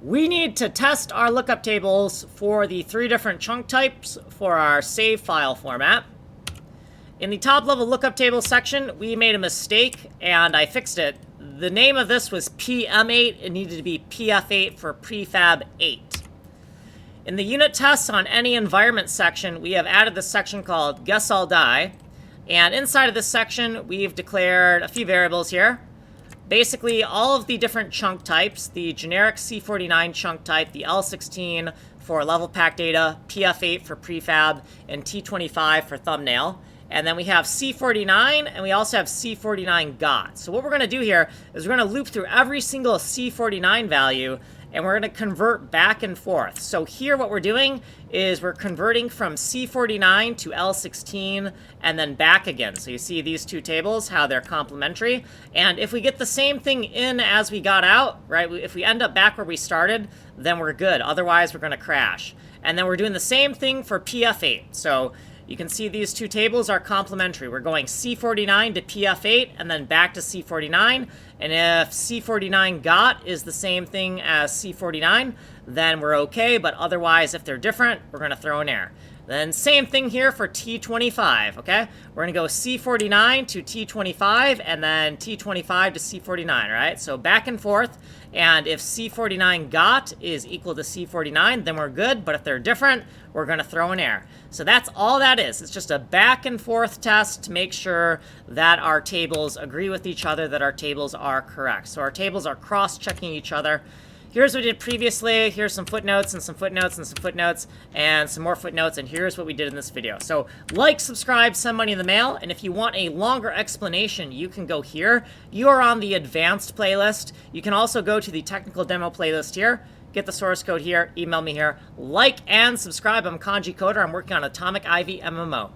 We need to test our lookup tables for the 3 different chunk types for our save file format. In the top level lookup table section, we made a mistake and I fixed it. The name of this was PM8. It needed to be PF8 for prefab 8. In the unit tests on any environment section, we have added this section called Guess I'll Die. And inside of this section, we've declared a few variables here. Basically, all of the different chunk types, the generic C49 chunk type, the L16 for level pack data, PF8 for prefab, and T25 for thumbnail. And then we have C49, and we also have C49 got. So what we're going to do here is we're going to loop through every single C49 value, and we're going to convert back and forth. So here what we're doing is we're converting from C49 to L16 and then back again. So you see these two tables, how they're complementary. And if we get the same thing in as we got out, right, if we end up back where we started, then we're good. Otherwise, we're going to crash. And then we're doing the same thing for PF8. So you can see these two tables are complementary. We're going C49 to PF8 and then back to C49. And if C49 got is the same thing as C49, then we're okay. But otherwise, if they're different, we're going to throw an error. Then same thing here for T25, okay? We're going to go C49 to T25 and then T25 to C49, right? So back and forth. And if C49 got is equal to C49, then we're good. But if they're different, we're going to throw an error. So that's all that is. It's just a back and forth test to make sure that our tables agree with each other, that our tables are correct. So our tables are cross-checking each other. Here's what we did previously. Here's some footnotes and some footnotes and some footnotes and some more footnotes. And here's what we did in this video. So like, subscribe, send money in the mail. And if you want a longer explanation, you can go here. You are on the advanced playlist. You can also go to the technical demo playlist here. Get the source code here. Email me here. Like and subscribe. I'm Kanji Coder. I'm working on Atomic Ivy MMO.